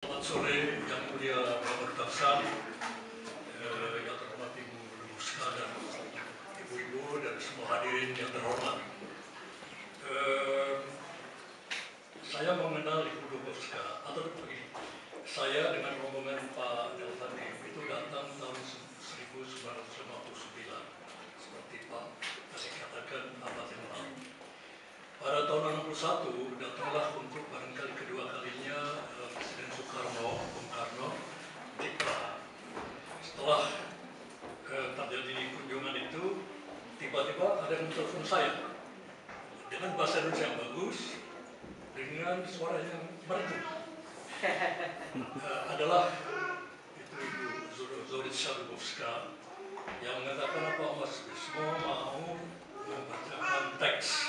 Selamat sore yang mulia Bapak Tarsan, yang terhormat Ibu Muska dan Ibu-ibu dan semua hadirin yang terhormat. Saya mengenal Ibu Dubovska, atau begini, saya dengan rombongan Pak Deltani itu datang tahun 1959, seperti Pak tadi katakan abad yang lalu. Pada tahun 61 datanglah untuk barangkali kedua kalinya Presiden Bung Karno di Praha. Setelah terjadi kunjungan itu, tiba-tiba ada yang telepon saya dengan bahasa Indonesia yang bagus, dengan suara yang merdu. Adalah itu Ibu Zoritsa Dubovska yang mengatakan apa Mas Bismo mau membacakan teks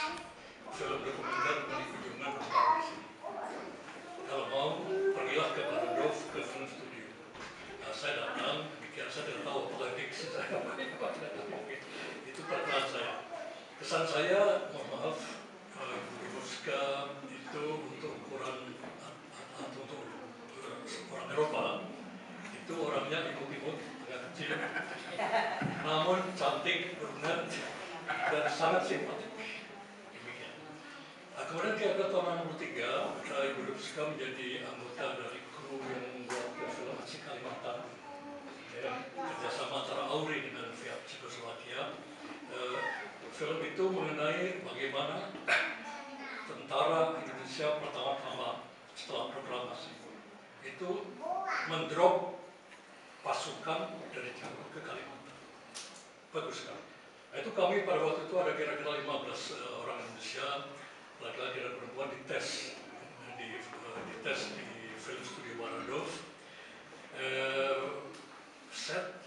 film dokumenter dari kunjungan Bung Karno di sini. Kalau mau, pergilah ke Barandov, ke film studio. Nah, saya datang, demikian saya tidak tahu apakah diksi saya itu perkataan saya. Kesan saya, mohon maaf, Ibu Dubovska itu untuk ukuran atau untuk orang Eropa, itu orangnya imut-imut, agak kecil, namun cantik, berminat, dan sangat simpatik. Kemudian kira-kira tahun 63, Ibu Dubovska menjadi anggota dari kru yang membuat film Aksi Kalimantan, kerjasama antara Auri dengan pihak Cekoslovakia. Film itu mengenai bagaimana tentara Indonesia pertama-tama setelah proklamasi itu mendrop pasukan dari Jawa ke Kalimantan. Bagus sekali. Nah, itu kami pada waktu itu ada kira-kira 15 orang Indonesia, laki-laki dan perempuan dites di film studio Barandov.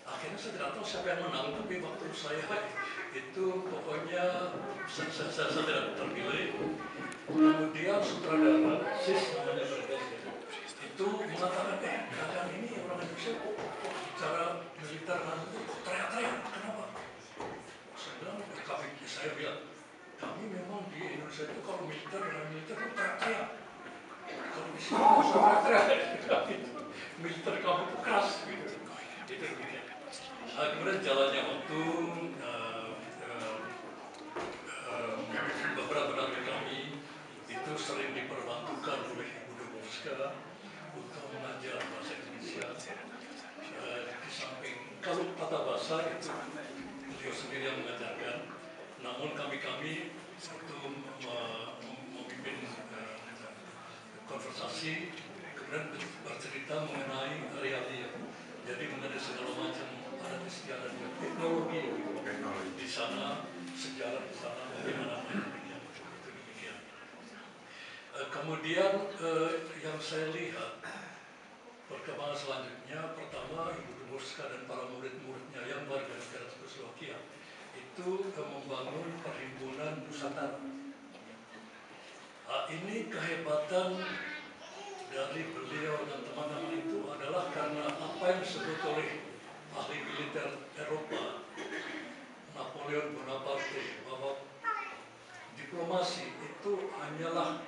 Akhirnya saya tidak tahu siapa yang menang, tapi waktu saya itu pokoknya saya tidak terpilih. Kemudian sutradara Sis namanya itu mengatakan, keadaan ini orang Indonesia kok bicara militer nanti teriak-teriak, kenapa? Saya bilang, kami memang di Indonesia itu kalau militer dengan militer itu teriak-teriak. Kalau di sini teriak-teriak, militer kamu itu keras, gitu. Itu demikian. Kemudian jalannya waktu beberapa dari kami itu sering diperbantukan oleh Ibu Dubovska untuk mengajar bahasa Indonesia. Di samping kalau tata bahasa itu beliau sendiri yang mengajarkan, namun kami itu memimpin konversasi, kemudian bercerita mengenai realia. Jadi mengenai segala macam adat istiadat teknologi di sana, sejarah di sana, bagaimana demikian. Kemudian yang saya lihat perkembangan selanjutnya, pertama Ibu Dubovska dan para murid-muridnya yang warga negara Cekoslovakia itu membangun perhimpunan Nusantara. Ini kehebatan dari beliau dan teman-teman itu adalah karena apa yang disebut oleh ahli militer Eropa, Napoleon Bonaparte, bahwa diplomasi itu hanyalah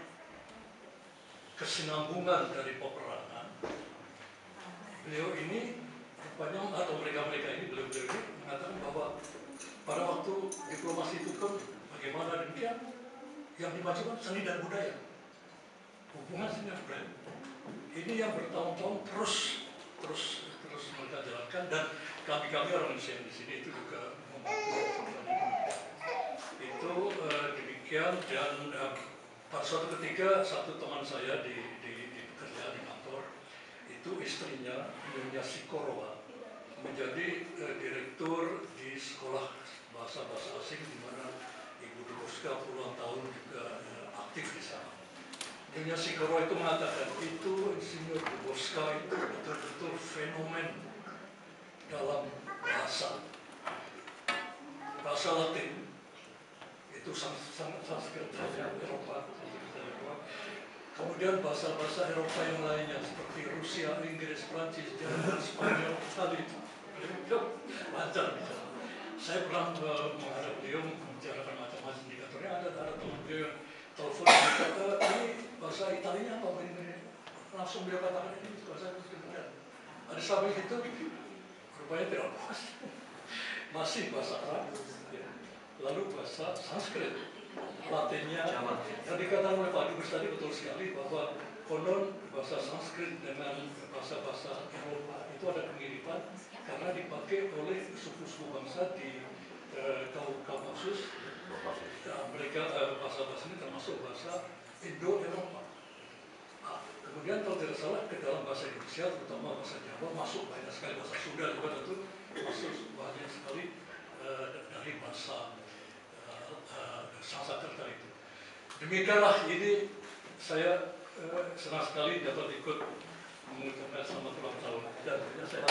kesinambungan dari peperangan. Beliau ini rupanya, atau mereka-mereka ini, beliau-beliau ini mengatakan bahwa pada waktu diplomasi itu kan bagaimana demikian, yang dimajukan seni dan budaya, hubungan seni dan budaya. Ini yang bertahun-tahun terus mereka jalankan, dan kami orang Indonesia di sini itu juga membantu itu demikian. Dan pada suatu ketika satu teman saya di pekerjaan di kantor itu istrinya Nyonya Sikorova menjadi direktur di sekolah bahasa asing di mana Ibu Dubovska puluhan tahun juga aktif di sana. Nyonya Sikorova itu mengatakan itu Insinyur Dubovska itu betul-betul fenomen dalam bahasa Latin. Itu sangat Eropa. Kemudian bahasa-bahasa Eropa yang lainnya seperti Rusia, Inggris, Prancis, Jerman, Spanyol, Itali, lancar bicara. Saya pernah menghadap beliau membicarakan macam-macam di kantornya. Ada teman beliau yang telepon berkata, ini bahasa Italinya apa ini? langsung dia katakan ini bahasa kemudian. Ada sahabat itu rupanya tidak puas. Masih bahasa Arab, ya. Lalu bahasa Sanskrit, Latinnya. Yang dikatakan oleh Pak Dubes tadi betul sekali bahwa konon bahasa Sanskrit dengan bahasa-bahasa Eropa itu ada kemiripan karena dipakai oleh suku-suku bangsa di Kaukasus. Mereka bahasa-bahasa ini termasuk bahasa Indo-Eropa. Kemudian kalau tidak salah ke dalam bahasa Indonesia, terutama bahasa Jawa, masuk banyak sekali bahasa Sunda juga tentu masuk banyak sekali dari bahasa Sanskerta itu. Demikianlah ini saya senang sekali dapat ikut mengucapkan selamat ulang tahun dan saya